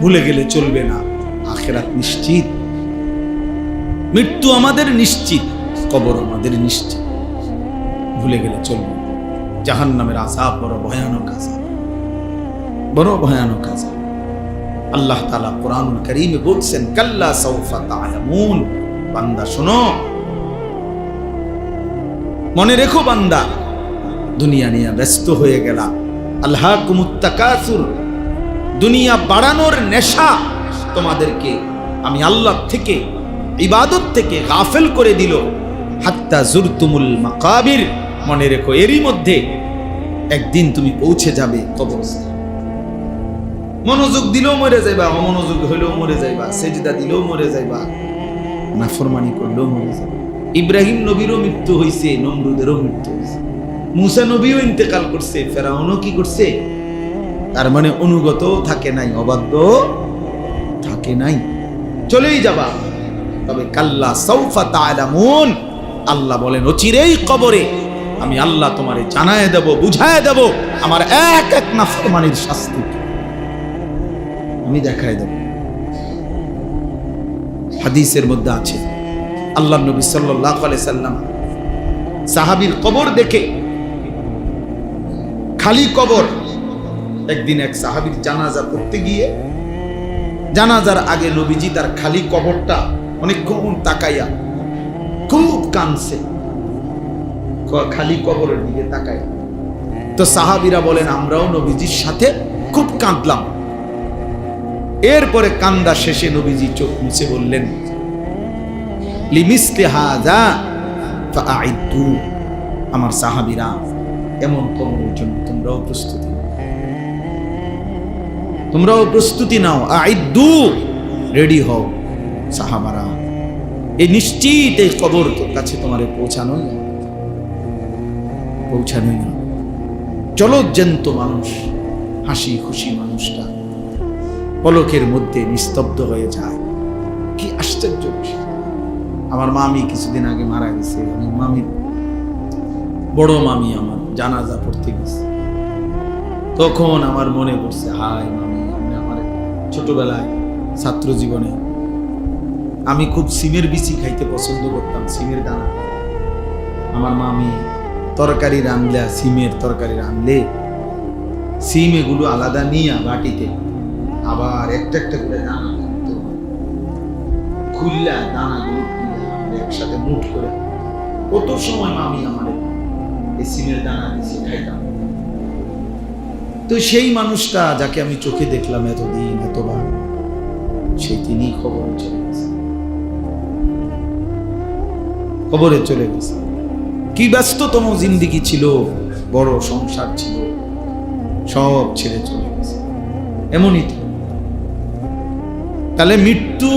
ভুলে গেলে চলবে না, আখিরাত নিশ্চিত, মৃত্যু আমাদের নিশ্চিত, কবর আমাদের নিশ্চিত, ভুলে গেলে চলবে না। জাহান্নামের আযাব বড় ভয়ানক আযাব, বড় ভয়ানক আযাব। আল্লাহ তাআলা কোরআনুল কারীমে বলছেন, কাল্লা সাউফা তা'লামুন, বান্দা শোনো, মনে রেখো বান্দা, দুনিয়া নিয়ে ব্যস্ত হয়ে গেলা, আলহাকুমুত তাকাসুর, দুনিয়া বাড়ানোর নেশা তোমাদেরকে আমি আল্লাহ থেকে, ইবাদত থেকে গাফেল করে দিল। হাত্তা জুরতুমুল মাকাবির, মনে রেখো এরই মধ্যে একদিন তুমি পৌঁছে যাবে কবরস্থানে। মনোযোগ দিলেও মরে যাইবা, অমনোযোগ হইলেও মরে যাইবা, সেজদা দিলেও মরে যাইবা, নাফরমানি করলেও মরে যাবে। ইব্রাহিম নবীরও মৃত্যু হয়েছে, নমরুদেরও মৃত্যু হয়েছে, মুসা নবীও ইন্তেকাল করছে, ফেরাউনও কি করছে? তার মানে অনুগত থাকে নাই, অবাধ্য থাকে নাই, চলেই যাবা। তবে কাল্লা সাউফা তা'লামুন, আল্লাহ বলেন অচিরেই কবরে আমি আল্লাহ তোমারে জানায় দেব, বুঝায় দেব আমার এক এক নাফরমানির শাস্তি আমি দেখায় দেব। হাদিসের মধ্যে আছে, আল্লাহ নবী সাল্লাল্লাহু আলাইহি সাল্লাম সাহাবীর কবর দেখে, খালি কবর, একদিন এক সাহাবীর জানাজা পড়তে গিয়ে জানাজার আগে নবীজি তার খালি কবরটা অনেকক্ষণ তাকাইয়া খুব কাঁদছে, খালি কবরের দিকে তাকাইয়া। তো সাহাবীরা বলেন আমরাও নবীজির সাথে খুব কাঁদলাম। এরপরে কান্দা শেষে নবীজি চোখ মুছে বললেন, লিমিসলি হাযা ফাআইদু, আমার সাহাবীরা এমন কবরের জন্য তোমরাও প্রস্তুতি নাও, আইদু, রেডি হও সাহাবারা, এই নিশ্চিত এই কবর তোর কাছে তোমারে পৌঁছানোই না। জলজ্যান্ত মানুষ, হাসি খুশি মানুষটা পলকের মধ্যে নিস্তব্ধ হয়ে যায়। কি আশ্চর্য! আমার মামি কিছুদিন আগে মারা গেছে, মামি, বড় মামি আমার জানাজা পড়তে গেছে, তখন আমার মনে পড়ছে, হায় মামি, আমি আমার ছোটবেলায় ছাত্র জীবনে আমি খুব সিমের বিচি খাইতে পছন্দ করতাম, সিমের দানা। আমার মামি তরকারি রাঁধলে, সিমের তরকারি রাঁধলে সিম এগুলো আলাদা নিয়ে বাটিতে আবার একটা একটা করে দানা থাকতো, খুললা দানাগুলো একসাথে মুঠ করে কত সময় মামি আমার এই সিমের দানা দিয়েছি, খাইতাম। তো সেই মানুষটা যাকে আমি চোখে দেখলাম এতদিন, এতবার, সেই তিনি কবরে চলে গেছে। কি ব্যস্ততম জিন্দেগি ছিল, বড় সংসার ছিল, সব ছেড়ে চলে গেছে। এমনই তো। তাহলে মৃত্যু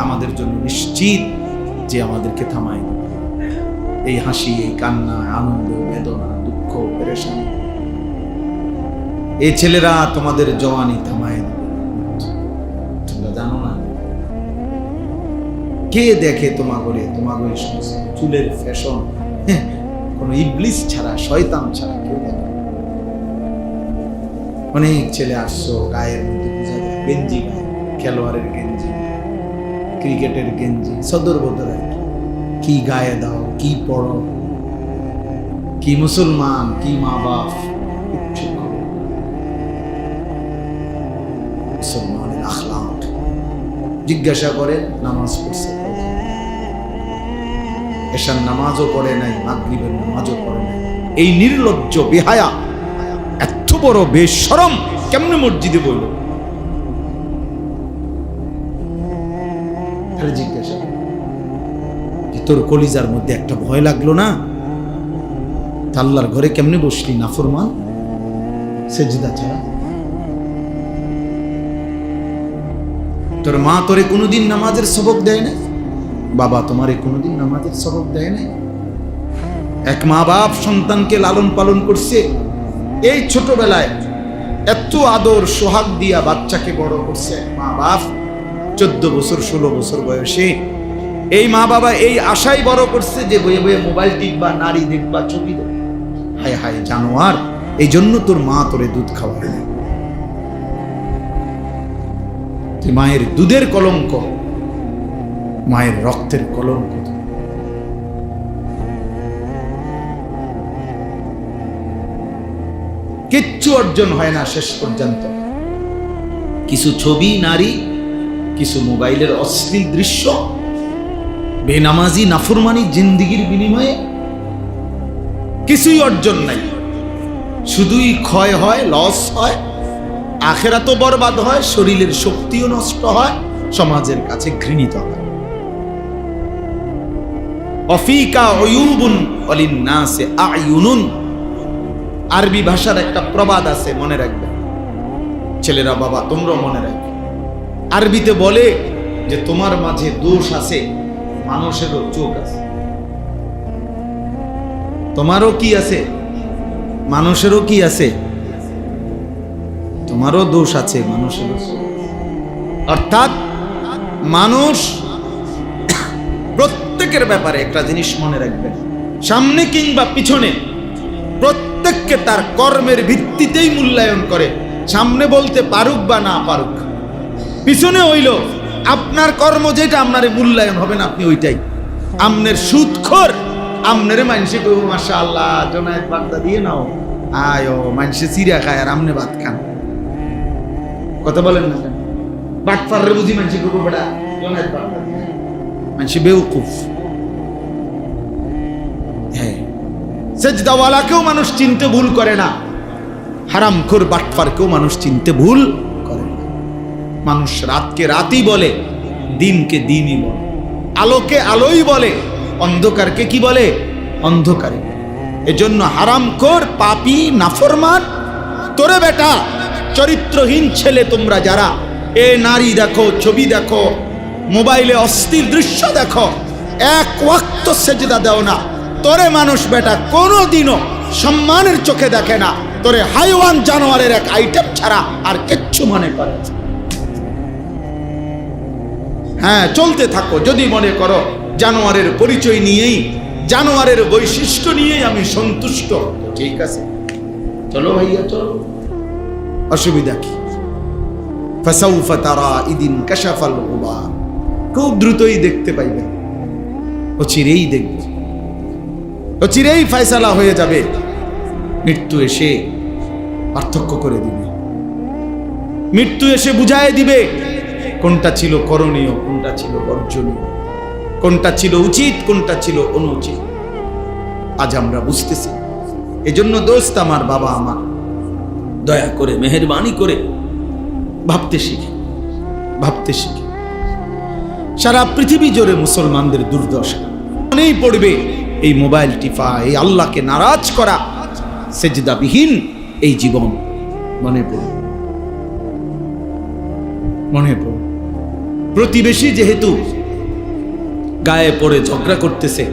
আমাদের জন্য নিশ্চিত, যে আমাদেরকে থামায় না। এই হাসি, এই কান্না, আনন্দ, বেদনা, দুঃখ, পেরেশানি, এই ছেলেরা তোমাদের জওয়ানি থামায় না। তোমরা জানো না কে দেখে তোমাগরে সমস্ত চুলের ফ্যাশন, কোন ইবলিস ছাড়া, শয়তান ছাড়া কেউ দেখে। অনেক ছেলে আসছো, গায়ের মধ্যে বোঝা যায় গেঞ্জি গায়ে, খেলোয়াড়ের গেঞ্জি, ক্রিকেটের গেঞ্জি, সদর বদর, কি গায়ে দাও, কি পড়ো, কি মুসলমান, কি মা বাপ, কিচ্ছু মুসলমানের আখলাক জিজ্ঞাসা করে, নামাজ পড়ছে, এশার নামাজও পড়ে নাই, মাগরিবের নামাজও পড়ে নাই। এই নির্লজ্জ বেহায়া, এত বড় বেশরম কেমনে মসজিদে বলল? জিজ্ঞাসা, তোর কলিজার মধ্যে একটা ভয় লাগলো না? আল্লাহর ঘরে কেমনে বসলি নাফরমান, সেজদা ছাড়া? তোর মা তোরে কোনোদিন নামাজের সবক দেয় না? বাবা তোমারে কোনোদিন নামাজের সবক দেয় না? এক মা বাপ সন্তানকে লালন পালন করছে, এই ছোটবেলায় এত আদর সোহাগ দিয়া বাচ্চাকে বড় করছে মা বাপ। 14 বছর 16 বছর বয়সে এই মা বাবা এই আশাই বড় করছে যে বয়ে বয়ে মোবাইল টিপবা, নারী দেখবা, ছবি দেখবা। হায় হায় জানোয়ার, এই জন্য তোর মা তোরে দুধ খাওয়ায় না। তুই মায়ের দুধের কলঙ্ক, মায়ের রক্তের কলঙ্ক। কিচ্ছু অর্জন হয় না শেষ পর্যন্ত। কিছু ছবি, নারী, কিছু মোবাইলের অশ্লীল দৃশ্য, বেনামাজি নাফরমানি জিন্দিগির বিনিময়ে কিছুই অর্জন নাই। শুধুই ক্ষয় হয়, লস হয়, আখেরাতও বরবাদ হয়, শরীরের শক্তিও নষ্ট হয়, সমাজের কাছে ঘৃণিত হয়। অফিকা উয়ুবুন ওয়ালিন্নাসে আয়ুনুন, আরবি ভাষার একটা প্রবাদ আছে, মনে রাখবে ছেলেরা, বাবা তোমরা মনে রাখবে। আরবিতে বলে যে তোমার মাঝে দোষ আছে, মানুষেরও চোখ আছে। তোমারও কি আছে? মানুষেরও কি আছে? তোমারও দোষ আছে, মানুষেরও। অর্থাৎ মানুষ প্রত্যেকের ব্যাপারে একটা জিনিস মনে রাখবেন, সামনে কিংবা পিছনে প্রত্যেককে তার কর্মের ভিত্তিতেই মূল্যায়ন করে। সামনে বলতে পারুক বা না পারুক, পিছনে হইল আপনার কর্ম যেটা, আপনার মূল্যায়ন হবে না, আপনি ওইটাই। আমনের সুদখোর, আমনের মানুষে কইব মাশাআল্লাহ জোনায়েত বাগদা দিয়ে নাও, আয়ো মানুষে চিড়া খায় আর আমনে ভাত খান। কথা বলেন না কেন? বাটফাররে বুঝি মানুষে কইব বেটা জোনায়েত বাগদা দিয়ে, মানুষে বেউকুফ। হ্যাঁ, সেজদাওয়ালাকেও মানুষ চিনতে ভুল করে না, হারামখোর বাটফারকেও মানুষ চিনতে ভুল করে না। মানুষ রাতকে রাতই বলে, দিনকে দিনই বলে, আলোকে আলোই বলে, অন্ধকারকে কি বলে? অন্ধকারে। এজন্য হারামখোর, পাপী, নাফরমান, তোরে বেটা চরিত্রহীন ছেলে তোমরা যারা এ নারী দেখো, ছবি দেখো, মোবাইলে অস্থির দৃশ্য দেখো, এক ওয়াক্ত সেজদা দাও না, তোরে মানুষ বেটা কোনোদিনও সম্মানের চোখে দেখে না, তোরে হাইওয়ান জানোয়ারের এক আইটেম ছাড়া আর কিচ্ছু মনে করে। হ্যাঁ, চলতে থাকো, যদি মনে করো জানোয়ারের পরিচয় নিয়েই, জানোয়ারের বৈশিষ্ট্য নিয়েই আমি সন্তুষ্ট, ঠিক আছে, চলো ভাইয়া চলো, অসুবিধা কি? ফাসাউফা তারা ইদিন কাশাফাল গুবার, খুব দ্রুতই দেখতে পাইবেন, অচিরেই দেখবে, অচিরেই ফয়সালা হয়ে যাবে। মৃত্যু এসে পার্থক্য করে দিবে, মৃত্যু এসে বুঝায় দিবে কোনটা ছিল করণীয়, কোনটা ছিল বর্জনীয়, কোনটা ছিল উচিত, কোনটা ছিল অনুচিত। আজ আমরা বুঝতেছি। এজন্য দোস্ত আমার, বাবা আমার, দয়া করে মেহেরবানি করে ভাবতে শিখে, ভাবতে শিখে। সারা পৃথিবী জুড়ে মুসলমানদের দুর্দশা মনেই পড়বে এই মোবাইল টিপা, এই আল্লাহকে নারাজ করা, সেজদাবিহীন এই জীবন মনে পড়বে, মনে পড়বে। প্রতিবেশী যেহেতু গায়ে পড়ে ঝগড়া করতেছে,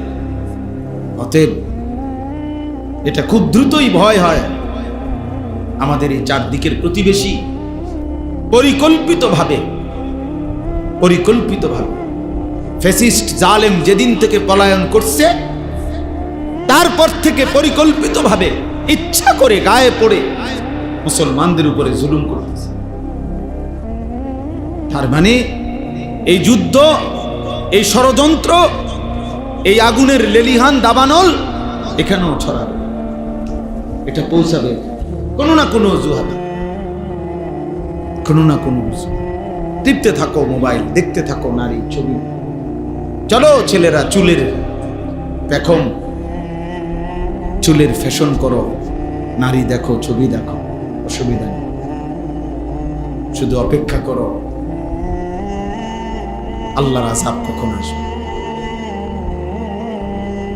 অতএব এটা খুব দ্রুতই ভয় হয় আমাদের এই চারদিকের প্রতিবেশী পরিকল্পিতভাবে ফ্যাসিস্ট জালেম যেদিন থেকে পলায়ন করছে, তারপর থেকে পরিকল্পিতভাবে ইচ্ছা করে গায়ে পড়ে মুসলমানদের উপরে জুলুম করতেছে। তার মানে এই যুদ্ধ, এই ষড়যন্ত্র, এই আগুনের লেলিহান দাবানল এখানেও ছড়াবে, এটা পৌঁছাবে কোনো না কোনো অজুহাতে, কোনো না কোনো টিপতে থাকো মোবাইল, দেখতে থাকো নারী ছবি। চলো ছেলেরা চুলের পেখম, চুলের ফ্যাশন করো, নারী দেখো, ছবি দেখো, অসুবিধা নেই। শুধু অপেক্ষা করো আল্লাহর আযাব কখন আসবে,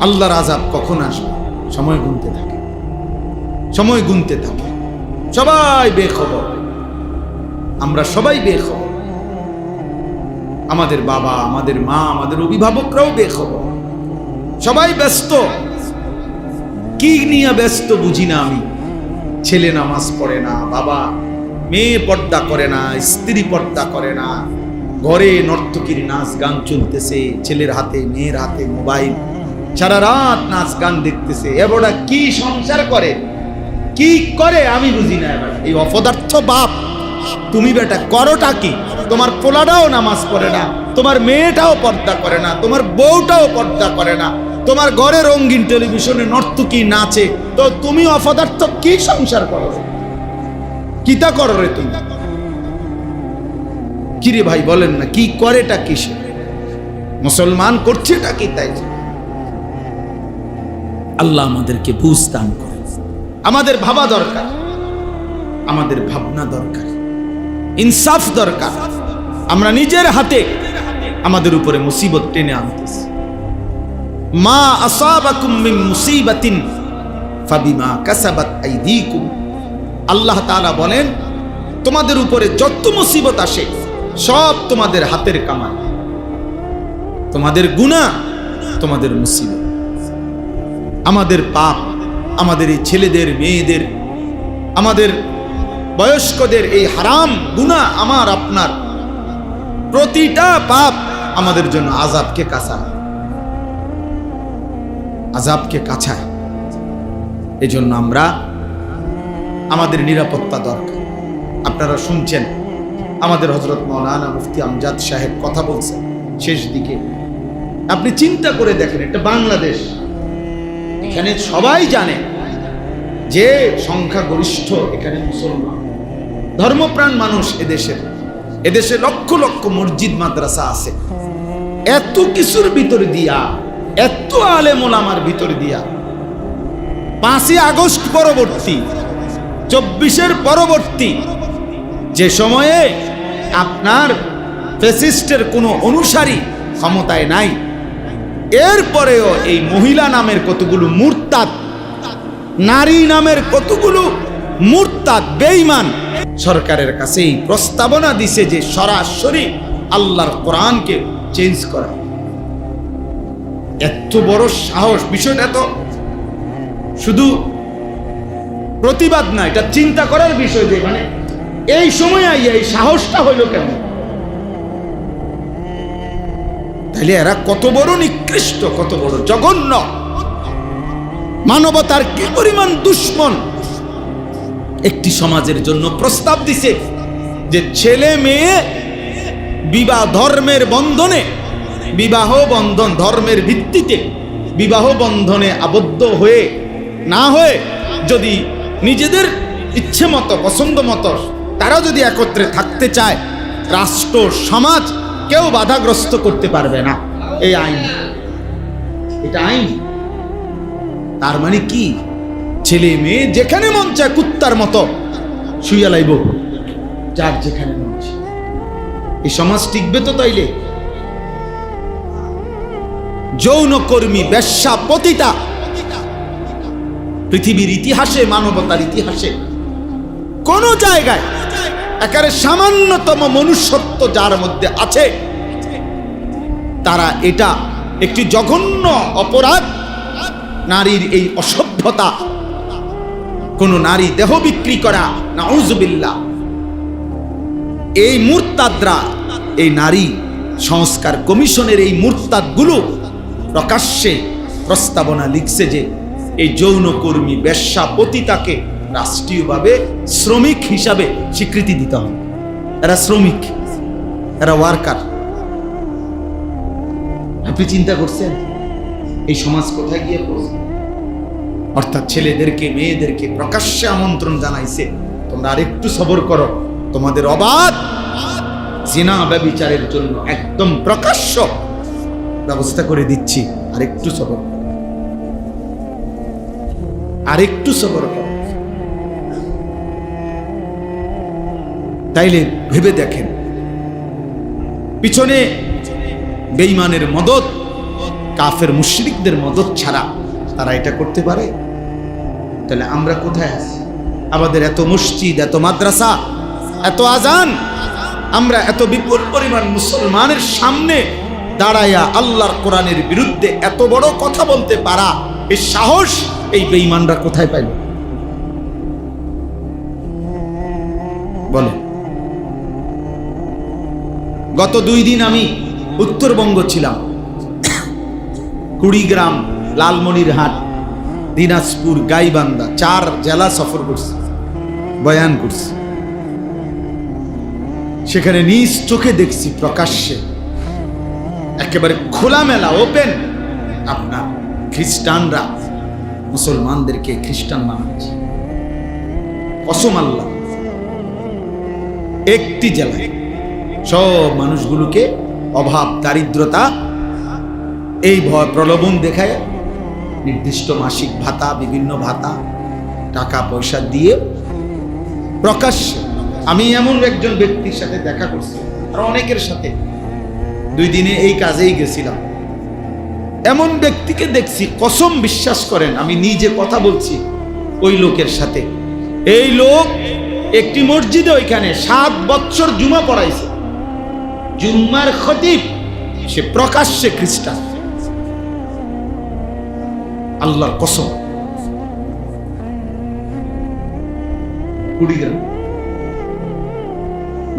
আল্লাহর আযাব কখন আসবে। সময় গুনতে থাকে, সময় গুনতে থাকে। সবাই বেখবর, আমরা সবাই বেখবর, আমাদের বাবা, আমাদের মা, আমাদের অভিভাবকরাও বেখবর। সবাই ব্যস্ত, কি নিয়ে ব্যস্ত বুঝি না আমি। ছেলে নামাজ পড়ে না, বাবা, মেয়ে পর্দা করে না, স্ত্রী পর্দা করে না, ঘরে নর্তকীর নাচ গান চলতেছে, ছেলের হাতে মেয়ের হাতে মোবাইল, সারা রাত নাচ গান দেখতেছে। এবারে কি সংসার করে, কি করে আমি বুঝি না। এবার এই অপদার্থ বাপ তুমি বেটা করোটা কি? তোমার পোলাটাও নামাজ পড়ে না, তোমার মেয়েটাও পর্দা করে না, তোমার বউটাও পর্দা করে না, তোমার ঘরে রঙিন টেলিভিশনে নর্তকী নাচে, তো তুমি অপদার্থ কি সংসার করো? কিতা করো রে তুমি? কিরে ভাই বলেন না, কি করেটা কিসে? মুসলমান করছেটা কি? তাই আল্লাহ আমাদেরকে বুঝ দান করে। আমাদের ভাবা দরকার, আমাদের ভাবনা দরকার, ইনসাফ দরকার। আমরা নিজের হাতে আমাদের উপরে মুসিবত টেনে আনতেছি। মা আসাবাকুম মিন মুসিবাতিন ফাবিমা কাসাবাত আইদিকুম। আল্লাহ তাআলা বলেন, তোমাদের উপরে যত মুসিবত আসে সব তোমাদের হাতের কামাই, তোমাদের গুনাহ, তোমাদের মুসিবত। আমাদের পাপ, আমাদের এই ছেলেদের, মেয়েদের, আমাদের বয়স্কদের এই হারাম গুনাহ, আমার আপনার প্রতিটা পাপ আমাদের জন্য আযাবকে কাছায়, আযাবকে কাছায়। এজন্য আমরা আমাদের নিরাপত্তা দরকার। আপনারা শুনছেন আমাদের হযরত মাওলানা মুফতি আমজাদ সাহেব কথা বলছেন শেষ দিকে। আপনি চিন্তা করে দেখেন, এটা বাংলাদেশ, এখানে সবাই জানে যে সংখ্যাগরিষ্ঠ এখানে মুসলমান, ধর্মপ্রাণ মানুষ এদেশে লক্ষ লক্ষ মসজিদ মাদ্রাসা আছে। এত কিছুর ভিতরে দিয়া, এত আলেম ওলামার ভিতরে দিয়া 5ই আগস্ট পরবর্তী, 24-এর পরবর্তী যে সময়ে আপনার ফ্যাসিস্টের কোনো অনুসারী ক্ষমতায় নাই, এরপরেও এই মহিলা নামের কতগুলো মুরতাদ, নারী নামের কতগুলো মুরতাদ বেঈমান সরকারের কাছে এই প্রস্তাবনা দিছে যে সরাসরি আল্লাহর কোরআনকে চেঞ্জ করা। এত বড় সাহস! বিষয়টা তো শুধু প্রতিবাদ না, এটা চিন্তা করার বিষয় যে মানে এই সময় আইয়া এই সাহসটা হইল কেন? তাহলে এরা কত বড় নিকৃষ্ট, কত বড় জঘন্য, মানবতার কি পরিমাণ দুশ্মন। একটি সমাজের জন্য প্রস্তাব দিছে যে ছেলে মেয়ে বিবাহ ধর্মের বন্ধনে, বিবাহ বন্ধন ধর্মের ভিত্তিতে বিবাহ বন্ধনে আবদ্ধ হয়ে না হয়ে যদি নিজেদের ইচ্ছে মতো, পছন্দ মতো তারা যদি একত্রে থাকতে চায়, রাষ্ট্র সমাজ কেউ বাধাগ্রস্ত করতে পারবে না। এই আইন, এটা আইন। তার মানে কি? ছেলে মেয়ে যেখানে মন চায় কুত্তার মতো শুইয়া লাইব, যার যেখানে মন চায়। এই সমাজ টিকবে তো? তাইলে যৌনকর্মী, বেশ্যা, পতিতা পৃথিবীর ইতিহাসে, মানবতার ইতিহাসে কোন জায়গায় একেবারে সামান্যতম মনুষ্যত্ব যার মধ্যে আছে, তারা এটা একটি জঘন্য অপরাধ, নারীর এই অসভ্যতা, কোন নারী দেহ বিক্রি করা, নাউজুবিল্লাহ। এই মুরতাদরা, এই নারী সংস্কার কমিশনের এই মুরতাদগুলো প্রকাশ্যে প্রস্তাবনা লিখছে যে এই যৌনকর্মী, বেশ্যা, পতিতাকে রাষ্ট্রীয়ভাবে শ্রমিক হিসাবে স্বীকৃতি দিতে হবে। এরা শ্রমিক, এরা ওয়ার্কার। আপনি চিন্তা করছেন এই সমাজ কোথায় গিয়ে পড়ছে? অর্থাৎ ছেলেদেরকে, মেয়েদেরকে প্রকাশ্যে আমন্ত্রণ জানাইছে, তোমরা আরেকটু সবর করো, তোমাদের অবাধ জিনা ব্যভিচারের জন্য একদম প্রকাশ্য ব্যবস্থা করে দিচ্ছি, আরেকটু সবর করো, আরেকটু সবর করো। তাইলে ভেবে দেখেন, পিছনে বেঈমানের মদত, কাফের মুশরিকদের মদত ছাড়া তারা এটা করতে পারে? তাহলে আমরা কোথায় আছি? আমাদের এত মসজিদ, এত মাদ্রাসা, এত আজান, আমরা এত বিপুল পরিমাণ মুসলমানের সামনে দাঁড়াইয়া আল্লাহর কোরআনের বিরুদ্ধে এত বড় কথা বলতে পারা, এই সাহস এই বেঈমানরা কোথায় পাইল? বলে। গত 2 দিন আমি উত্তরবঙ্গ ছিলাম, কুড়িগ্রাম, লালমনিরহাট, দিনাজপুর, গাইবান্ধা, 4 জেলা সফর করছি, বয়ান করছি। সেখানে নিজ চোখে দেখছি প্রকাশ্যে একেবারে খোলামেলা ওপেন আপনার খ্রিস্টানরা মুসলমানদেরকে খ্রিস্টান বানাচ্ছে। কসম আল্লাহ, একটি জেলায় সব মানুষগুলোকে অভাব দারিদ্রতা এই ভয় প্রলোভন দেখায় নির্দিষ্ট মাসিক ভাতা, বিভিন্ন ভাতা, টাকা পয়সা দিয়ে প্রকাশ্যে। আমি এমন একজন ব্যক্তির সাথে দেখা করছি, আর অনেকের সাথে 2 দিনে এই কাজেই গেছিলাম। এমন ব্যক্তিকে দেখছি, কসম বিশ্বাস করেন আমি নিজে কথা বলছি ওই লোকের সাথে। এই লোক একটি মসজিদে ওইখানে 7 বছর জুমা পড়াইছে, জুম্মার খতিব, সে প্রকাশ্যে খ্রিস্টান। আল্লাহর কসম। কুড়িগ্রাম,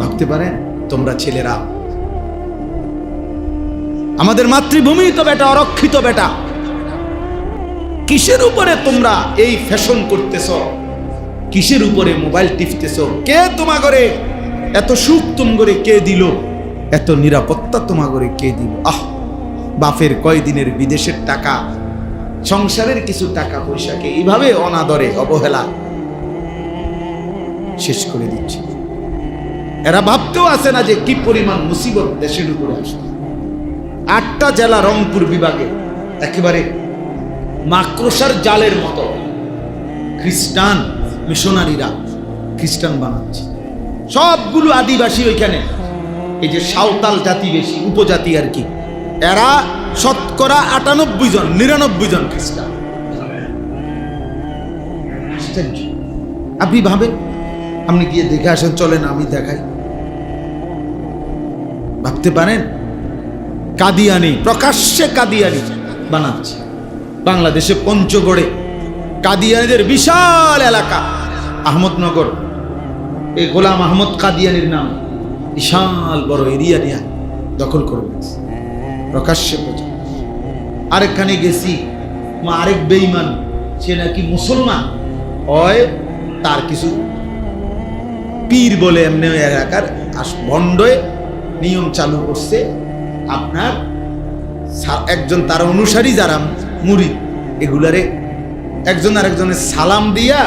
ভাবতে পারেন তোমরা ছেলেরা, আমাদের মাতৃভূমি তো বেটা, অরক্ষিত বেটা, কিসের উপরে তোমরা এই ফ্যাশন করতেছ? কিসের উপরে মোবাইল টিপতেছ? কে তোমা করে এত সুখ তুম করে কে দিল? এত নিরাপত্তা তোমা করে কে দিল? বাপের কয়দিনের বিদেশের টাকা, সংসারের কিছু টাকা পয়সাকে এইভাবে অনাদরে অবহেলা শেষ করে দিচ্ছে। এরা ভাবতেও আসে না যে কি পরিমাণ মুসিবত দেশের উপরে আসছে। 8টা জেলা রংপুর বিভাগে একেবারে মাকড়সার জালের মতো খ্রিস্টান মিশনারিরা খ্রিস্টান বানাচ্ছে। সবগুলো আদিবাসী ওইখানে, এই যে সাঁওতাল জাতি বেশি, উপজাতি আর কি, এরা শতকরা 98 জন, 99 জন খ্রিস্টান। আপনি ভাবেন, আপনি গিয়ে দেখে আসেন, চলেন আমি দেখাই। ভাবতে পারেন কাদিয়ানি, প্রকাশ্যে কাদিয়ানি বানাচ্ছে। বাংলাদেশে পঞ্চগড়ে কাদিয়ানিদের বিশাল এলাকা, আহমদনগর, এই গোলাম আহমদ কাদিয়ানির নাম, বিশাল বড় এরিয়া নিয়ে দখল করে নিয়েছে প্রকাশ্যে। আরেকখানে গেছি, আরেক বেঈমান, সে নাকি মুসলমান হয়, তার কিছু পীর বলে এমনি এলাকার ভণ্ডয়ে নিয়ম চালু করছে। আপনার একজন তার অনুসারী যারা মুরিদ, এগুলারে একজন আরেকজনের সালাম দিয়া,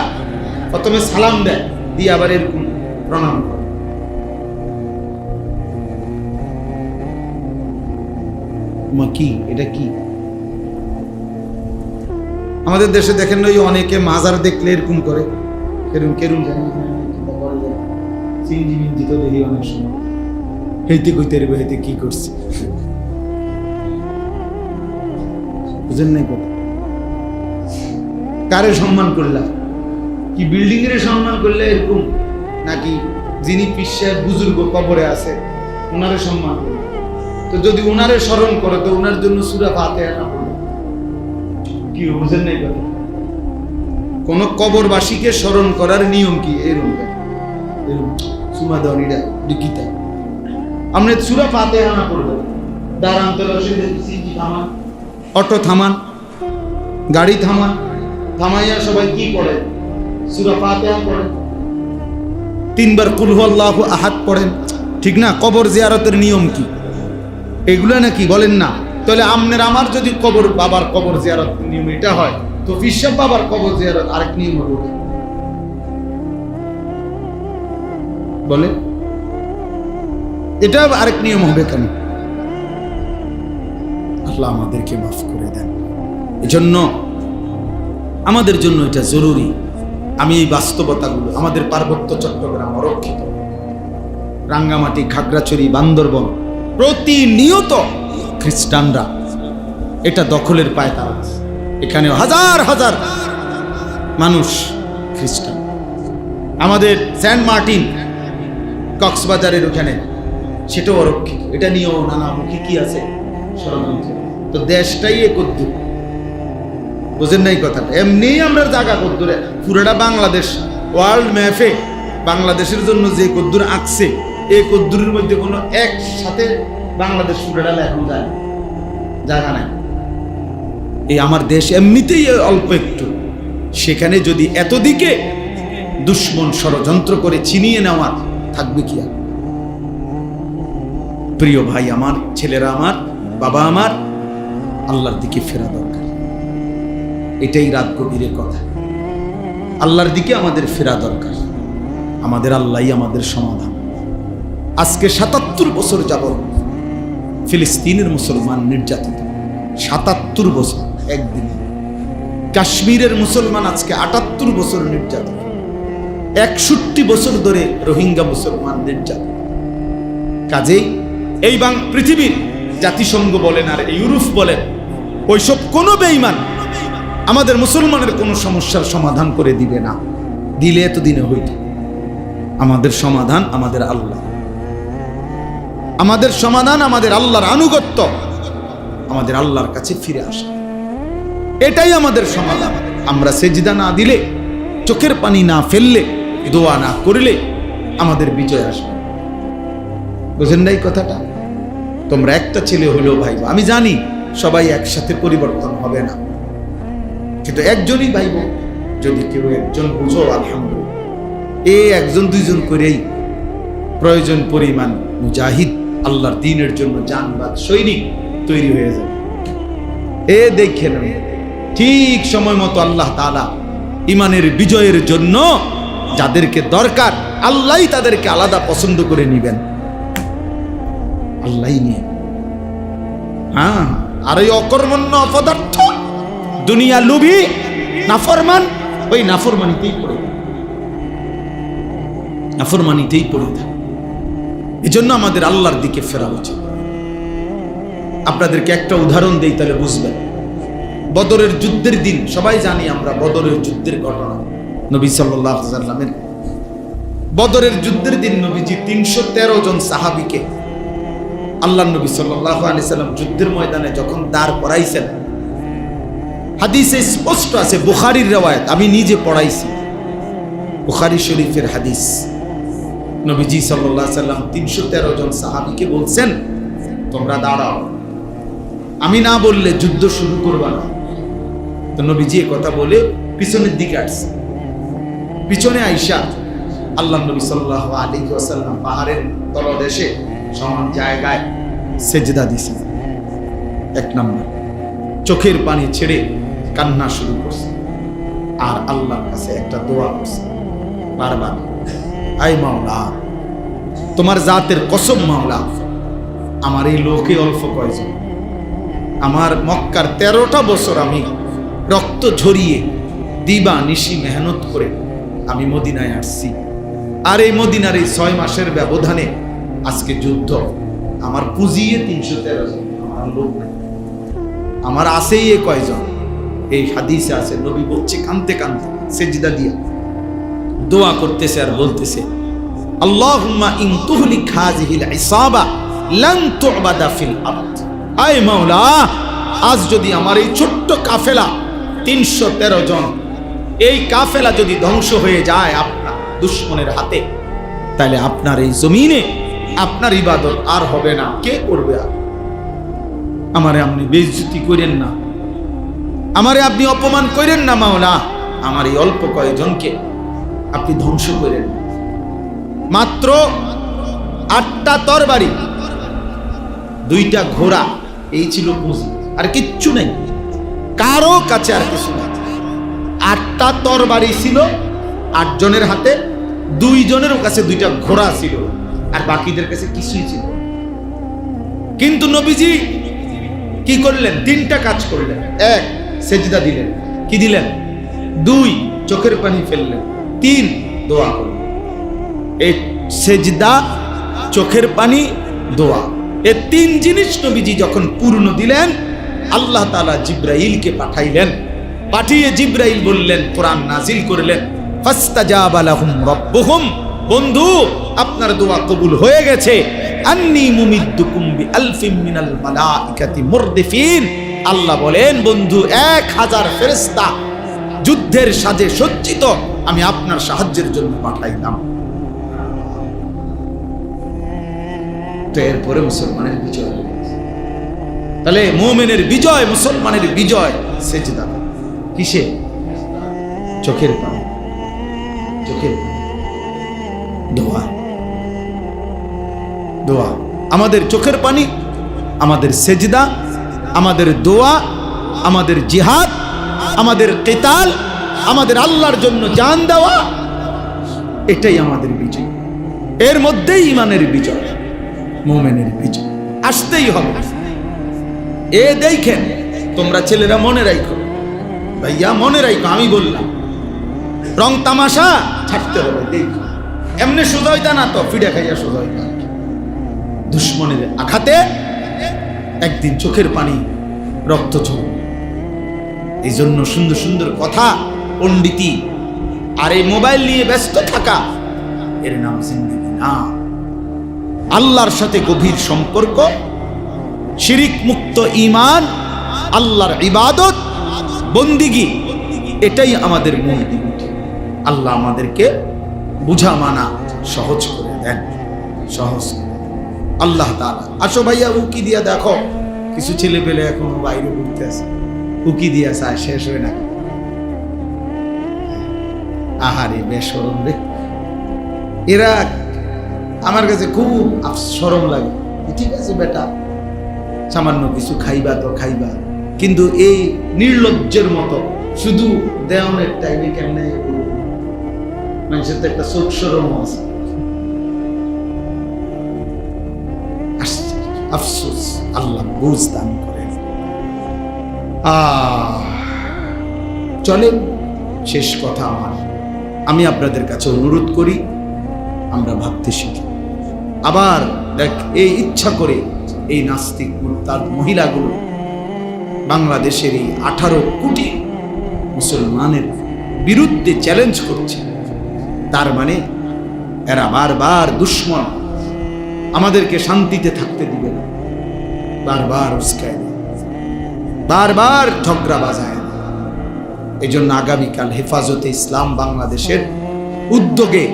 প্রথমে সালাম দেয়, দিয়ে আবার এরকম প্রণাম করে। কি এটা কি? আমাদের দেশে দেখেন ওই অনেকে মাজার দেখলে এরকম করে, কেরুম কেরুম জানি চিংড়ি মিঞ্জি তো দেখি অনেক সময়, হেইতে কইতে রে হেইতে কি করছে, বুঝেন নাই কথা? কারে সম্মান করলা? কি বিল্ডিং এর সম্মান করলে এরকম, নাকি যিনি পিসার বুজুর্গ কবরে আছে ওনারে সম্মান করলে? তো যদি ওনারে স্মরণ করে তো ওনার জন্য সূরা ফাতিহা না পড়লে কি? বুঝেন নাই কথা? কোন কবরবাসীকে স্মরণ করার নিয়ম কি? এরকম সুমা দনিটা লিখিতা, আপনি সূরা ফাতিহা না পড়বেন, দাঁড়ান তো থামান, অটো থামান, গাড়ি থামান, থামাইয়া সবাই কি পড়ে? সূরা ফাতিহা পড়েন, 3 বার কুল হুয়াল্লাহু আহাদ পড়েন, ঠিক না? কবর জিয়ারতের নিয়ম কি? এগুলা নাকি বলেন না? তাহলে আমনের আমার যদি কবর, বাবার কবর জিয়ারত নিয়ম এটা হয়, তো ফিরসাব বাবার কবর জিয়ারত আরেক নিয়ম হবে বলে, এটা আরেক নিয়ম হবে কেন? আল্লাহ আমাদেরকে মাফ করে দেন। এজন্য আমাদের জন্য এটা জরুরি। আমি এই বাস্তবতাগুলো, আমাদের পার্বত্য চট্টগ্রাম অরক্ষিত, রাঙ্গামাটি, খাগড়াছড়ি, বান্দরবন, প্রতিনিয়ত খ্রিস্টানরা এটা দখলের পায় তারা। এখানে হাজার হাজার মানুষ খ্রিস্টান। আমাদের সেন্ট মার্টিন কক্সবাজারের ওখানে, সেটাও অরক্ষিত। এটা নিয়েও নানামুখী কি আছে ষড়যন্ত্র। তো দেশটাই একদ্দূর, বুঝেন নাই কথাটা? এমনি আমরা জায়গা কদ্দূরে, পুরোটা বাংলাদেশ ওয়ার্ল্ড ম্যাপে বাংলাদেশের জন্য যে কদ্দূর আঁকছে, এই কদ্দূরের মধ্যে কোনো একসাথে বাংলাদেশ পুরোটা এখন যায় না, জায়গা নাই। এই আমার দেশ এমনিতেই অল্প একটু, সেখানে যদি এতদিকে দুশ্মন ষড়যন্ত্র করে ছিনিয়ে নেওয়া, থাকবে কি আর? প্রিয় ভাই আমার, ছেলেরা আমার, বাবা আমার, আল্লাহর দিকে ফেরা দরকার। এটাই রাত গভীরের কথা। আল্লাহর দিকে আমাদের ফেরা দরকার। আমাদের আল্লাহই আমাদের সমাধান। আজকে ৭৭ বছর যাবত ফিলিস্তিনের মুসলমান নির্যাতিত। ৭৭ বছর একদিনে। কাশ্মীরের মুসলমান আজকে ৭৮ বছর নির্যাতিত। ৬১ বছর ধরে রোহিঙ্গা মুসলমান নির্যাতিত। কাজেই এই পৃথিবীর জাতিসংঘ বলেন আর ইউরোপ বলেন, ওইসব কোনো বেঈমান আমাদের মুসলমানের কোনো সমস্যার সমাধান করে দিবে না। দিলে এতদিনে হইত। আমাদের সমাধান আমাদের আল্লাহ। আমাদের সমাধান আমাদের আল্লাহর আনুগত্য, আমাদের আল্লাহর কাছে ফিরে আসা, এটাই আমাদের সমাধান। আমরা সেজদা না দিলে, চোখের পানি না ফেললে, দোয়া না করলে আমাদের বিজয় আসবে। বুঝেন না এই কথাটা? তোমরা একটা ছেলে হলেও ভাইব। আমি জানি সবাই একসাথে পরিবর্তন হবে না, কিন্তু একজনই ভাইব। যদি কেউ একজন বুঝো, আলহামদুলিল্লাহ। একজন দুইজন করেই প্রয়োজন পরিমাণ মুজাহিদ, আল্লাহর দ্বীনের জন্য জানবাদ সৈনিক তৈরি হয়ে যাবে। দেখেন ঠিক সময় মতো আল্লাহ তাআলা ইমানের বিজয়ের জন্য যাদেরকে দরকার, আল্লাহই তাদেরকে আলাদা পছন্দ করে নিবেন। আল্লাহই নিয়ে। আর ওই অকর্মণ্য অপদার্থ, দুনিয়া লোভী, নাফরমান, ওই নাফরমানিতেই পড়ে, নাফরমানিতেই পড়ে থাকে। এই জন্য আমাদের আল্লাহর দিকে ফেরা উচিত। আপনাদেরকে একটা উদাহরণ দেই, তাহলে বুঝবেন। বদরের যুদ্ধের দিন, সবাই জানি আমরা বদরের যুদ্ধের ঘটনা। নবী সাল্লাল্লাহু আলাইহি ওয়াসাল্লামের বদরের যুদ্ধের দিন নবীজি ৩১৩ জন সাহাবীকে আল্লাহ নবী সাল্লাল্লাহু আলাইহি ওয়াসাল্লাম যুদ্ধের ময়দানে যখন দাঁড় করাইছেন, হাদিসে স্পষ্ট আছে, বুখারীর রওয়ায়াত, আমি নিজে পড়াইছি, বুখারী শরীফের হাদিস। নবীজি সাল্লাল্লাহু আলাইহি ওয়াসাল্লাম ৩১৩ জন সাহাবীকে বলছেন, তোমরা দাঁড়াও, আমি না বললে যুদ্ধ শুরু করবা না। তো নবীজি কথা বলে পিছনের দিকে আসছে। পিছনে আইসা আল্লাহ নবী সাল্লাল্লাহু আলাইহি ওয়াসাল্লাম পাহাড়ের তলদেশে সমান জায়গায় সেজদা দিয়েছেন। ১ নম্বর, চোখের পানি ছেড়ে কান্না শুরু করছে, আর আল্লাহর কাছে একটা দোয়া করছে বারবার, আয় মাওলা, তোমার জাতের কসম মাওলা, আমার এই লোকে অল্প কয়জন, আমার মক্কার ১৩টা বছর আমি রক্ত ঝরিয়ে দিবা নিশি মেহনত করে আমি মদিনায় আসছি, আর এই মদিনার এই ৬ মাসের ব্যবধানে আজকে যুদ্ধ, আমার পুঁজিয়ে ৩১৩ জন, আমার লোক নাই, আমার আছেই এ কয়জন। এই হাদিসে আছে, নবী বলছে কাঁদতে কাঁদতে, সেজদা দিয়া দোয়া করতেছে আর বলতেছে, আল্লাহুম্মা ইন তুহলিক হাযিহিল ইসাবা লান তু'বাদা ফিল আরদ। আয় মাওলা, আজ যদি আমার এই ছোট্ট কাফেলা ৩১৩ জন, এই কাফেলা যদি ধ্বংস হয়ে যায় আপনার দুশমনের হাতে, তাহলে আপনার এই জমিনে আপনার ইবাদত আর হবে না। কে করবে? আর আমারে আপনি বেইজ্জতি করেন না, আমারে আপনি অপমান করেন না মাওলা, আমার এই অল্প কয়েকজনকে আপনি ধ্বংস করেন। মাত্র ৮টা তরবারি, 2টা ঘোড়া, এই ছিল পুঁজি, আর কিচ্ছু নেই কারো কাছে, আর কিছু না। 8টা তরবারি ছিল 8 জনের হাতে, 2 জনের কাছে 2টা ঘোড়া ছিল, আর বাকিদের কাছে কিছুই ছিল। কিন্তু নবীজি কি করলেন? 3টা কাজ করলেন। 1, সেজদা দিলেন। কি দিলেন? 2, চোখের পানি ফেললেন। 3, দোয়া করলেন। এই সেজদা, চোখের পানি, দোয়া, এই 3 জিনিস নবীজি যখন পূর্ণ দিলেন, আল্লাহ তাআলা জিবরাইলকে পাঠাইলেন। পাঠিয়ে জিবরাইল বললেন, কোরআন নাজিল করলেন, ফাস্তাজাবা লাহুম রাব্বুহুম, বন্ধু আপনার দোয়া কবুল হয়ে গেছে। আন্নী মুমিদ্দুকুম বিআলফিম মিনাল মালাইকাতি মুরদিফিন। আল্লাহ বলেন, বন্ধু 1000 ফেরেশতা যুদ্ধের সাজে সজ্জিত আমি আপনার সাহায্যের জন্য পাঠাইলাম। তো এরপরে মুসলমানের বিজয়। তাহলে মুমিনের বিজয়, মুসলমানের বিজয় সেজদা। কিসে? চোখের পানি, চোখের দোয়া, দোয়া। আমাদের চোখের পানি, আমাদের সেজদা, আমাদের দোয়া, আমাদের জিহাদ, আমাদের কিতাল, আমাদের আল্লাহর জন্য জান দেওয়া, এটাই আমাদের বিজয়। এর মধ্যেই ইমানের বিজয়, মুমিনের বিজয় আসতেই হবে। এ দেখেন, তোমরা ছেলেরা মনে রাখো, ভাইয়া মনে রাখো, আমি বললাম রং তামাশা ছাড়তে হবে। দেখো এমনি সোজা হইতা না তো, ফিডা খাইয়া সোজা হইতা, দুশ্মনের আঘাতে একদিন চোখের পানি, রক্ত ঝরবে। এই জন্য সুন্দর সুন্দর কথা, পণ্ডিতি আর এই মোবাইল নিয়ে ব্যস্ত থাকা, এর নাম জিন্দেগি না। আল্লাহর সাথে গভীর সম্পর্ক, শিরিক মুক্ত ঈমান, আল্লাহর ইবাদত, বন্দিগি, এটাই আমাদের মূল দিক। আল্লাহ আমাদেরকে বুঝা মানা সহজ করে দেন, সহজ করে দেন আল্লাহ তাআলা। আসো ভাইয়া, উকি দিয়া দেখো, কিছু ছেলে পেলে এখনো বাইরে ঘুরতে আছে, উকি দিয়া চায় শেষ হয় না। আহারে বেশরম রে, এরা আমার কাছে খুব শরম লাগে। ঠিক আছে বেটা, সামান্য কিছু খাইবা তো খাইবা, কিন্তু এই নির্লজ্জের মতো শুধু দেওয়ানের টাইমে কেমনে মানুষের তো একটা চোখ শরম আছে। আফসোস, আল্লাহ বুঝ দান করেন। চলেন, শেষ কথা আমার, আমি আপনাদের কাছে অনুরোধ করি, আমরা ভাবতে শিখি। আবার দেখ, এই ইচ্ছা করে এই নাস্তিক মুরতাদ মহিলাগুলো বাংলাদেশের এই 18 কোটি মুসলমানের বিরুদ্ধে চ্যালেঞ্জ করছে। তার মানে এরা বারবার দুশ্মন, আমাদেরকে শান্তিতে থাকতে দিবে না, বারবার উস্কায় দেয়, বারবার ঝগড়া বাজায়। এই জন্য আগামীকাল হেফাজতে ইসলাম বাংলাদেশের উদ্যোগে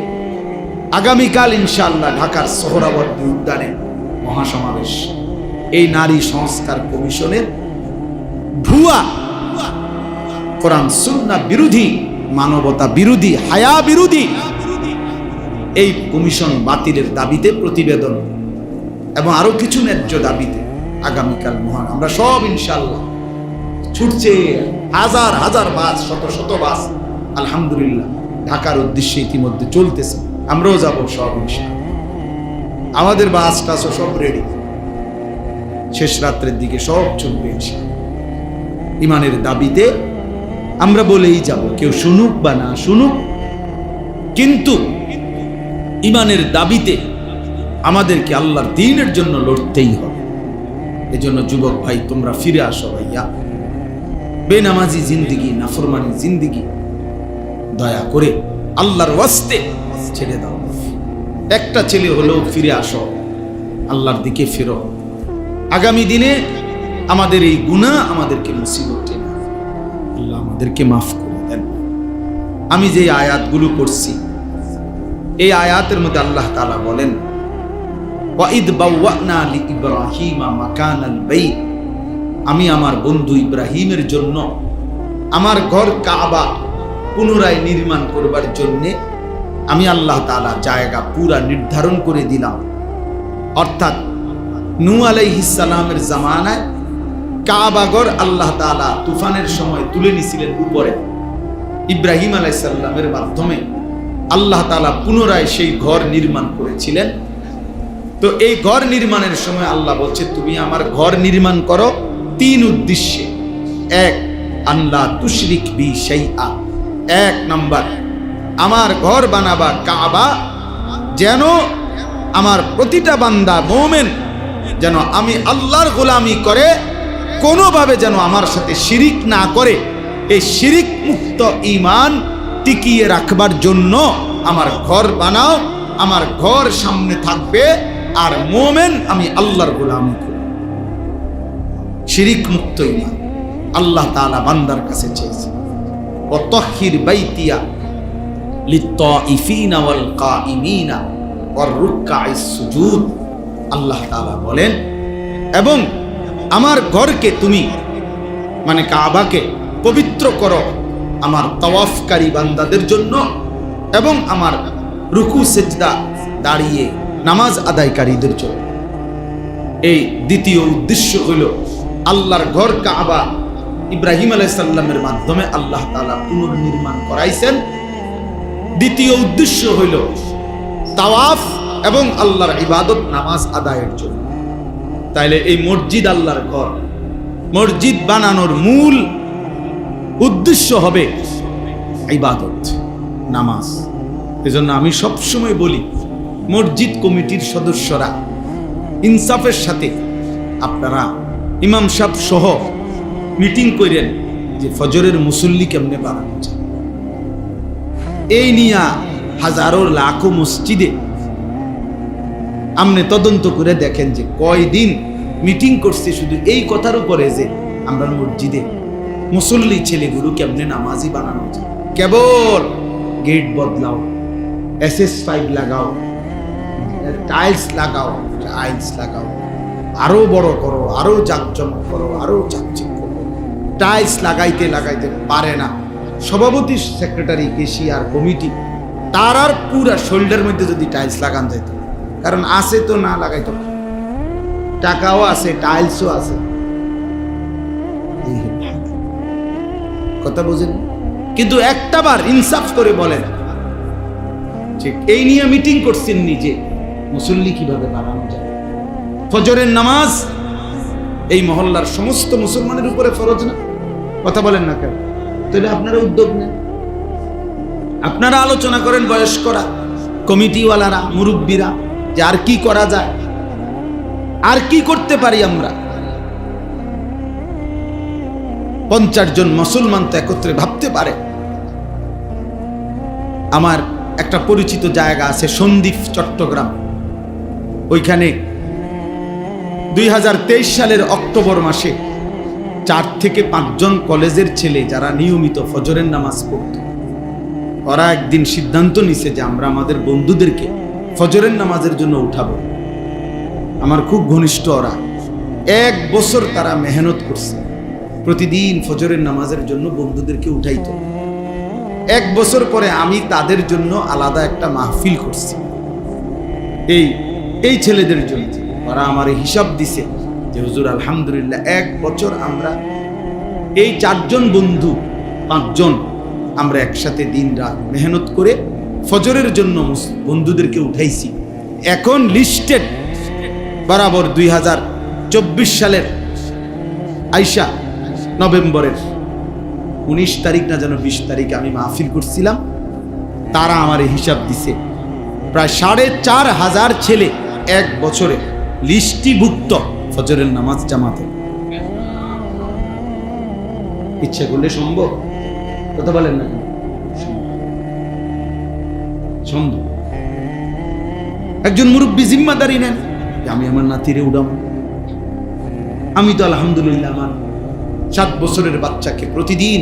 আগামীকাল ইনশাআল্লাহ ঢাকার সোহরাওয়ার্দী উদ্যানে মহাসমাবেশ। এই নারী সংস্কার কমিশনের ভুয়া, কোরআন সুন্নাহ বিরোধী, মানবতা বিরোধী, হায়া বিরোধী এই কমিশন বাতিলের দাবিতে প্রতিবেদন এবং আরো কিছু ন্যায্য দাবিতে আগামীকাল মহান আমরা সব ইনশাআল্লাহ ছুটছে, হাজার হাজার বাস, শত শত বাস আলহামদুলিল্লাহ ঢাকার উদ্দেশ্যে ইতিমধ্যে চলতেছে। আমরাও যাব সব ইনশাআল্লাহ। আমাদের বাস টাস সব রেডি, শেষ রাত্রের দিকে সব চলবে ইনশাআল্লাহ। ইমানের দাবিতে আমরা বলেই যাব, কেউ শুনুক বা না শুনুক, কিন্তু ইমানের দাবিতে আমাদেরকে আল্লাহর দ্বীনের জন্য লড়তেই হবে। এজন্য যুবক ভাই, তোমরা ফিরে আসো ভাইয়া। বেনামাজি জিন্দিগি, নাফরমানি জিন্দিগি দয়া করে আল্লাহর ওয়াস্তে ছেড়ে দাও। একটা ছেলে হলেও ফিরে আসো, আল্লাহর দিকে ফেরো। আগামী দিনে আমাদের এই গুনাহ আমাদেরকে মুসিবত টেনে, আল্লাহ আমাদেরকে মাফ করে দেন। আমি যে আয়াতগুলো পড়ছি, এই আয়াতের মধ্যে আল্লাহ তাআলা বলেন, ওয়াইদ বাওয়ানা লিইব্রাহিমা মাকানাল বাইত, আমি আমার বন্ধু ইব্রাহিমের জন্য আমার ঘর কাবা পুনরায় নির্মাণ করবার জন্যে আমি আল্লাহ তাআলা জায়গা পুরা নির্ধারণ করে দিলাম। অর্থাৎ নূহ আলাইহিস সালামের জামানায় কাবাগর আল্লাহ তাআলা তুফানের সময় তুলে নিছিলেন উপরে, ইব্রাহিম আলাইহিস সালামের মাধ্যমে আল্লাহ তাআলা পুনরায় সেই ঘর নির্মাণ করেছিলেন। তো এই ঘর নির্মাণের সময় আল্লাহ বলছে, তুমি আমার ঘর নির্মাণ করো 3 উদ্দেশ্যে। 1, আল্লাহ তুশরিক বি শাইআ, 1 নাম্বার, আমার ঘর বানাবা কাবা যেন আমার প্রতিটা বান্দা মুমিন যেন আমি আল্লাহর গোলামি করে কোনোভাবে যেন আমার সাথে শিরিক না করে। এই শিরিক মুক্ত ঈমান টিকিয়ে রাখবার জন্য আমার ঘর বানাও, আমার ঘর সামনে থাকবে, আর মুমিন আমি আল্লাহর গোলামি করব। শিরিক মুক্ত ঈমান আল্লাহ তাআলা বান্দার কাছে চেয়েছে। ও তাহহির বাইতিয়া লিত্তাইফিনা ওয়াল কাইমিনা ওয়ার রুকআইস সুজুদ, আল্লাহ তাআলা বলেন, এবং আমার ঘরকে তুমি মানে কাবাকে পবিত্র করো আমার তাওয়াফকারী বান্দাদের জন্য এবং আমার রুকু সেজদা দাঁড়িয়ে নামাজ আদায়কারীদের জন্য। এই দ্বিতীয় উদ্দেশ্য হইল আল্লাহর ঘর কাবা ইব্রাহিম আলাইহিস সালামের মাধ্যমে আল্লাহ তাআলা পুনর্নির্মাণ করাইছেন। দ্বিতীয় উদ্দেশ্য হইল তাওয়াফ এবং আল্লাহর ইবাদত নামাজ আদায়ের জন্য। তাইলে এই মসজিদ আল্লাহর ঘর, মসজিদ বানানোর মূল উদ্দেশ্য হবে ইবাদত নামাজ। এজন্য আমি সবসময় বলি মসজিদ কমিটির সদস্যরা ইনসাফের সাথে আপনারা ইমাম সাহেব সহ মিটিং করেন যে ফজরের মুসল্লি কেমনে বাড়ানো যায়। এই নিয়ে হাজারো লাখো মসজিদে আপনি তদন্ত করে দেখেন যে কয়দিন মিটিং করছে শুধু এই কথার উপরে যে আমরা মসজিদে মুসল্লি ছেলেগুলো কেমনে নামাজি বানানো যায়। কেবল গেট বদলাও, SS5 লাগাও, টাইলস লাগাও, আরো বড় করো, আরো জাঁকজমক করো, আরো চাকচিক্য করো। টাইলস লাগাইতে লাগাইতে পারে না সভাপতি, সেক্রেটারি, কেশিয়ার, কমিটি, তার আর পুরা শোল্ডার মধ্যে যদি টাইলস লাগান যাইত, কারণ আছে তো না লাগাইতো, টাকাও আছে, টাইলসও আছে। কথা বুঝেন? কিন্তু একটাবার ইনসাফ করে বলেন ঠিক এই নিয়ে মিটিং করছেন নিজে মুসল্লি কিভাবে বাড়ানো যায়। ফজরের নামাজ এই মহল্লার সমস্ত মুসলমানের উপরে ফরজ না? কথা বলেন না কেন? তাহলে আপনারা উদ্যোগ নেন, আপনারা আলোচনা করেন বয়স্করা, কমিটিওয়ালারা, মুরব্বীরা, যে আর কি করা যায়, আর কি করতে পারি আমরা। 50 জন মুসলমান তো একত্রে ভাবতে পারে। আমার একটা পরিচিত জায়গা আছে সন্দ্বীপ, চট্টগ্রাম। ওইখানে 2023 সালের অক্টোবর মাসে 4 থেকে 5 জন কলেজের ছেলে যারা নিয়মিত ফজরের নামাজ পড়ত, ওরা একদিন সিদ্ধান্ত নিছে যে আমরা আমাদের বন্ধুদেরকে ফজরের নামাজের জন্য উঠাবো। আমার খুব ঘনিষ্ঠ ওরা, 1 বছর তারা মেহনত করছে, প্রতিদিন ফজরের নামাজের জন্য বন্ধুদেরকে উঠাইতো। 1 বছর পরে আমি তাদের জন্য আলাদা একটা মাহফিল করছি এই ছেলেদের জন্য। ওরা আমার হিসাব দিছে যে হুজুর আলহামদুলিল্লাহ 1 বছর আমরা এই 4 জন বন্ধু 5 জন আমরা একসাথে দিন রাত মেহনত করে ফজরের জন্য বন্ধুদেরকে উঠাইছি। এখন লিস্টেড বরাবর 2024 সালের আইসা নভেম্বরের 19 তারিখ না যেন 20 তারিখে আমি মাহফিল করছিলাম, তারা আমার হিসাব দিছে প্রায় 4,500 ছেলে 1 বছরে লিস্টিভুক্ত ফজরের নামাজ জামাতে। ইচ্ছে করলে সম্ভব? কথা বলেন না? সম্ভব। একজন মুরব্বী জিম্মাদারি নেন যে আমি আমার নাতিরে উঠাবো। আমি তো আলহামদুলিল্লাহ আমার 7 বছরের বাচ্চাকে প্রতিদিন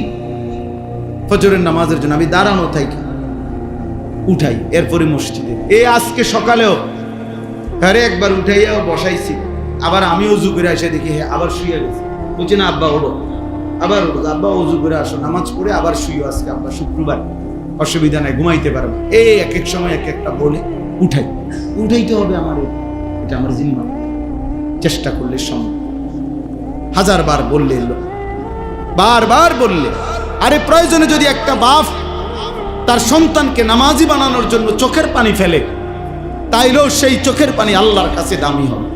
ফজরের নামাজের জন্য আমি দাঁড়ানো থাকি, উঠাই, এরপরে মসজিদে। আজকে সকালেও ঘরে একবার উঠাইয়াও বসাইছি, আবার আমি অজু করে এসে দেখি আবার শুয়ে গেছি। বলছি না আব্বা ওঠো, আবার ওঠো, আব্বা অজু করে আসো, নামাজ পড়ে আবার শুয়ে, আজকে আব্বা শুক্রবার, অসুবিধা নাই, ঘুমাইতে পারবো। এক এক সময় এক একটা বলে উঠাইতে হবে আমার, এটা আমার জিম্মা। চেষ্টা করলে সম্ভব। 1000 বার বললে, বারবার বললে, আরে প্রয়োজনে যদি একটা বাপ তার সন্তানকে নামাজি বানানোর জন্য চোখের পানি ফেলে, তাইলেও সেই চোখের পানি আল্লাহর কাছে দামি হবে,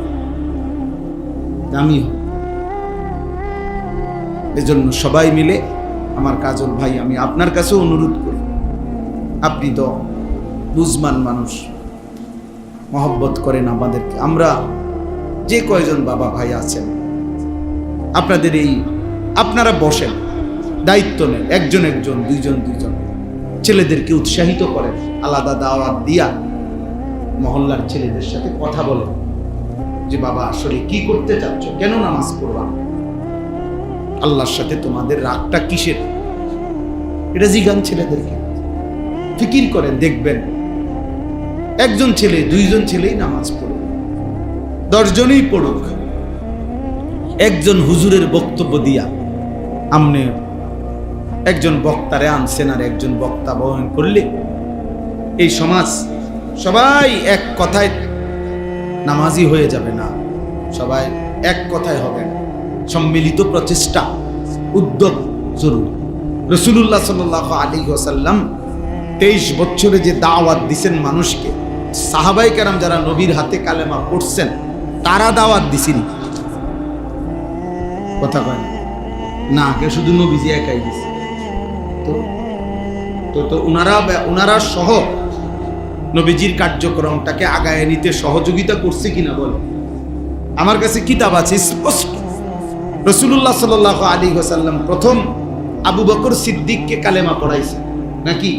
দামি হবে। এজন্য সবাই মিলে, আমার কাজল ভাই, আমি আপনার কাছে অনুরোধ করি, আপনি তো বুঝমান মানুষ, মহব্বত করেন আমাদেরকে। আমরা যে কয়জন বাবা ভাই আছেন, আপনাদের আপনারা বসেন, দায়িত্ব নেন, একজন একজন, দুইজন, ছেলেদেরকে উৎসাহিত করেন, আলাদা দাওয়াত দিয়া মহল্লার ছেলেদের সাথে কথা বলেন যে বাবা আসলে কি করতে চাচ্ছ, কেন নামাজ পড়বা, আল্লাহর সাথে তোমাদের রাগটা কিসের, এটা জিজ্ঞান ছেলেদেরকে। ফিকির করেন, দেখবেন একজন ছেলে, 2 জন ছেলেই নামাজ পড়ুক, 10 জনই পড়ুক, একজন হুজুরের বক্তব্য দিয়া আমনে একজন বক্তারে আনছেন আর একজন বক্তা বহন করলে এই সমাজ সবাই এক কথায় নামাজি হয়ে যাবে না। সবাই এক কথায় হবেন, সম্মিলিত প্রচেষ্টা, উদ্যোগ জরুরি। রাসূলুল্লাহ সাল্লাল্লাহু আলাইহি ওয়াসাল্লাম 23 বছরে যে দাওয়াত দিছেন মানুষকে, সাহাবায়ে কেরাম যারা নবীর হাতে কালেমা পড়ছেন তারা দাওয়াত দিছেন। কথা কয় না, কে শুধু নবীজি একাই দিছে? তো ওনারা সহ নবীজির কার্যক্রমটাকে আগায় নিতে সহযোগিতা করছে কিনা বলো? আমার কাছে কিতাব আছে স্পষ্ট। রাসূলুল্লাহ সাল্লাল্লাহু আলাইহি ওয়াসাল্লাম প্রথম আবু বকর সিদ্দিককে কালেমা পড়াইছে নাকি?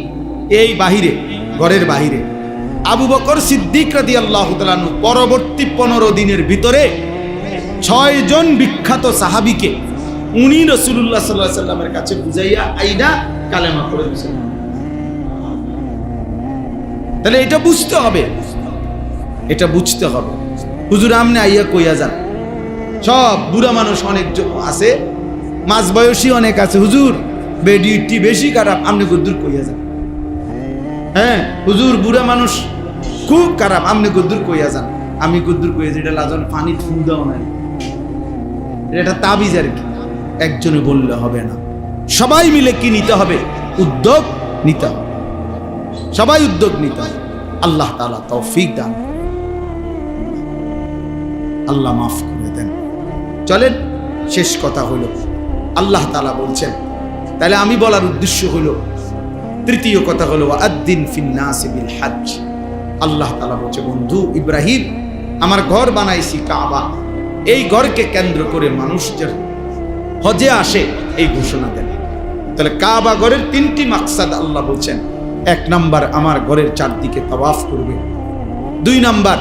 এই বাহিরে, ঘরের বাহিরে আবু বকর সিদ্দিক রাদিয়াল্লাহু তাআলা আনহু পরবর্তী 15 দিনের ভিতরে 6 জন বিখ্যাত সাহাবীকে উনি রাসূলুল্লাহ সাল্লাল্লাহু আলাইহি ওয়াসাল্লামের কাছে বুঝাইয়া আইনা কালেমা পড়ে দিয়েছেন। তাহলে এটা বুঝতে হবে, এটা বুঝতে হবে। হুজুর আমনে আইয়া কইয়া যান, সব বুড়া মানুষ অনেক আছে, মাঝ বয়সী অনেক আছে, হুজুর বেডিটি বেশি খারাপ, আমনে গদ্দুর কইয়া যান। হ্যাঁ হুজুর বুড়া মানুষ খুব খারাপ, আমনে গদ্দুর কইয়া যান। আমি গদ্দুর কইয়া যেটা লাজন পানি ফু দাও নাই, এটা তাবিজ আর কি। একজনে বললে হবে না, সবাই মিলে কি নিতে হবে? উদ্যোগ নিতে হবে, সবাই উদ্যোগ নিতে হবে। আল্লাহ তাআলা তৌফিক দান, আল্লাহ মাফ করে দেন। চলেন, শেষ কথা হলো আল্লাহ তাআলা বলছেন, তাহলে আমি বলার উদ্দেশ্য হলো, তৃতীয় কথা হলো আদ্দিন ফিন্নাস বিল হজ। আল্লাহ তাআলা বলছে, বন্ধু ইব্রাহিম, আমার ঘর বানাইছি কাবা, এই ঘরকে কেন্দ্র করে মানুষ যেন হজে আসে এই ঘোষণা দেন। তাহলে কাবা ঘরের 3টি মাকসাদ আল্লাহ বলছেন। 1 নাম্বার আমার ঘরের চারদিকে তাওয়াফ করবে, 2 নাম্বার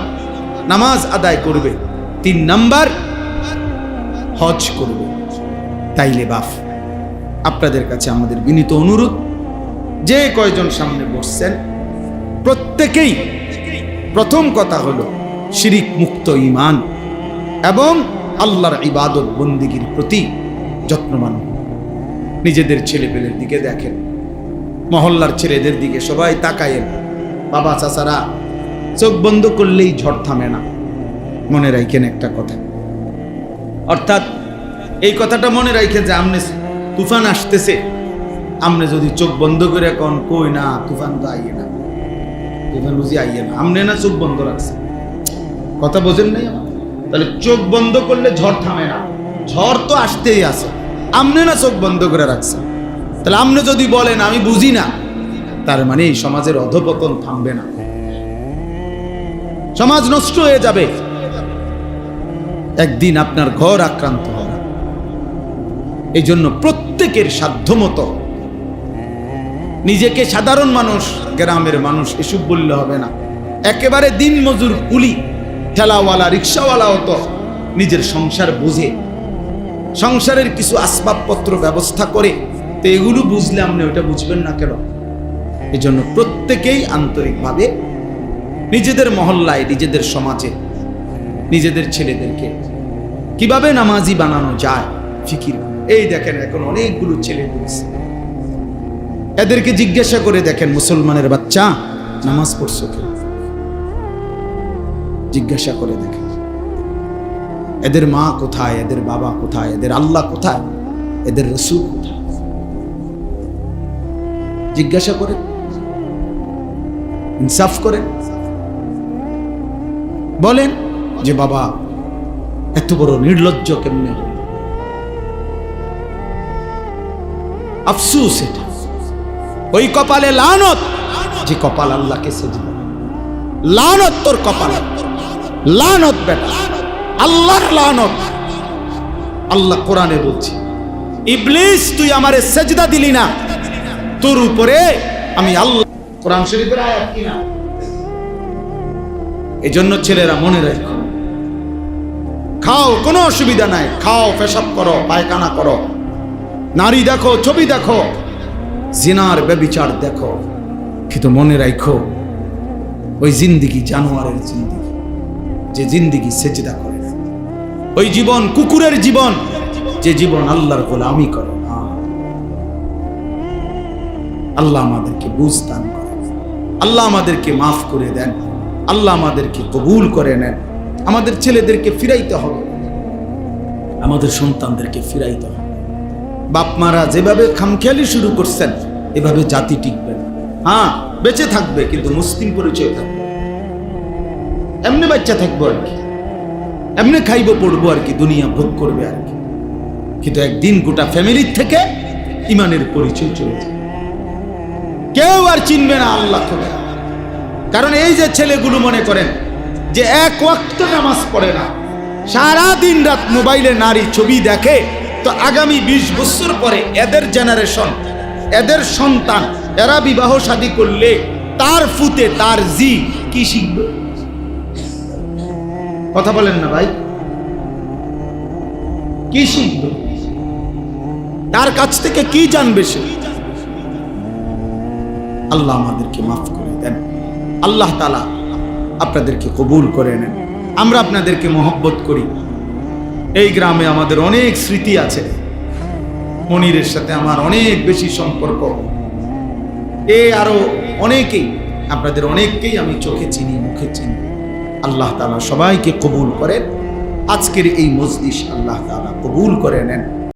নামাজ আদায় করবে, 3 নাম্বার হজ করবে। তাইলে বাপ, আপনাদের কাছে আমাদের বিনীত অনুরোধ, যে কয়জন সামনে বসছেন প্রত্যেকেই প্রথম কথা হলো শিরিক মুক্ত ঈমান এবং আল্লাহর ইবাদত বন্দেগীর প্রতি যত্নবান। নিজেদের ছেলেপেলের দিকে দেখেন, মহল্লার ছেলেদের দিকে সবাই তাকায়েন। বাবা চাচারা চোখ বন্ধ করলেই ঝড় থামে না। মনে রাখেন একটা কথা, অর্থাৎ এই কথাটা মনে রাখেন যে আমনে তুফান আসতেছে, আমনে যদি চোখ বন্ধ করে কোন কই না তুফান তো আইয়ে না, তুফান বুঝি আইয়ে না, আমনে না চোখ বন্ধ রাখছে। কথা বোঝেন নাই আমার? তাহলে চোখ বন্ধ করলে ঝড় থামে না, ঝড় তো আসতেই আছে, আমনে না চোখ বন্ধ করে রাখছে। তাহলে আপনি যদি বলেন আমি বুঝি না, তার মানে এই সমাজের অধপতন থামবে না, সমাজ নষ্ট হয়ে যাবে, একদিন আপনার ঘর আক্রান্ত হবে। এই জন্য প্রত্যেকের সাধ্যমতো নিজেকে সাধারণ মানুষ, গ্রামের মানুষ এসব বললে হবে না, একেবারে দিন মজুর কুলি ঠেলাওয়ালা রিক্সাওয়ালাও তো নিজের সংসার বুঝে, সংসারের কিছু আসবাবপত্র ব্যবস্থা করে, তো এগুলো বুঝলে আপনি ওইটা বুঝবেন না কেন? এই জন্য প্রত্যেকেই আন্তরিকভাবে নিজেদের মহল্লায়, নিজেদের সমাজে, নিজেদের ছেলেদেরকে কিভাবে নামাজি বানানো যায় ফিকির। এই দেখেন এখন অনেকগুলো ছেলে বলছে, এদেরকে জিজ্ঞাসা করে দেখেন, মুসলমানের বাচ্চা নামাজ পড়ছো কেন? জিজ্ঞাসা করে দেখেন, এদের মা কোথায়, এদের বাবা কোথায়, এদের আল্লাহ কোথায়, এদের রাসূল কোথায়? জিজ্ঞাসা করে, ইনসাফ করে বলেন যে বাবা এত বড় নির্লজ্জ কেমনে হল? আফসোস, এটা ওই কপালে লানত যে কপাল আল্লাহকে সেজদা। লানত তোর কপালে, লানত বেটা, আল্লাহর লানত। আল্লাহ কোরআনে বলছে, ইবলিস তুই আমারে সেজদা দিলি না, তোর উপরে আমি আল্লাহ। কোরআন শরীফের আয়াত কিনা? এজন্য ছেলেরা মনে রাখো, খাও কোনো অসুবিধা নাই, খাও, পেশাব করো, পায়খানা করো, নারী দেখো, ছবি দেখো, জিনার ব্যভিচার দেখো, কিন্তু মনে রাখো ওই জিন্দিগি জানোয়ারের জিন্দিগি, যে জিন্দিগি সেজদা করে না। ওই জীবন কুকুরের জীবন, যে জীবন আল্লাহর গোলামি করে না। আল্লাহ আমাদেরকে বুঝ দান করেন, আল্লাহ আমাদেরকে মাফ করে দেন, আল্লাহ আমাদেরকে কবুল করে নেন। আমাদের ছেলেদেরকে ফিরাইতে হবে, আমাদের সন্তানদেরকে ফিরাইতে হবে। বাপ মারা যেভাবে খামখেয়ালি শুরু করছেন, এভাবে জাতি টিকবে না। হ্যাঁ, বেঁচে থাকবে কিন্তু মুসলিম পরিচয় থাকবে, এমনি বাচ্চা থাকবো আর কি, এমনি খাইবো পড়বো আর কি, দুনিয়া ভোগ করবে আর কি, কিন্তু একদিন গোটা ফ্যামিলির থেকে ইমানের পরিচয় চলে যাবে, কেউ আর চিনবে না আল্লাহ খোদা। কারণ এই যে ছেলেগুলো মনে করেন যে এক ওয়াক্ত নামাজ পড়ে না, সারা দিন রাত মোবাইলে নারী ছবি দেখে, তো আগামী 20 বছর পরে এদের জেনারেশন, এদের সন্তান, এরা বিবাহ শাদী করলে তার ফুতে তার জি কি শিখবে? কথা বলেন না ভাই, কি শিখবে? তার কাছ থেকে কি জানবে সে? আল্লাহ আমাদেরকে মাফ করে দেন, আল্লাহ তাআলা আপনাদেরকে কবুল করে নেন। আমরা আপনাদেরকে মহব্বত করি। এই গ্রামে আমাদের অনেক স্মৃতি আছে, মনিরের সাথে আমার অনেক বেশি সম্পর্ক, আরো অনেকেই, আপনাদের অনেককেই আমি চোখে চিনি, মুখে চিনি। আল্লাহ তাআলা সবাইকে কবুল করেন। আজকের এই মজলিস আল্লাহ তাআলা কবুল করে নেন।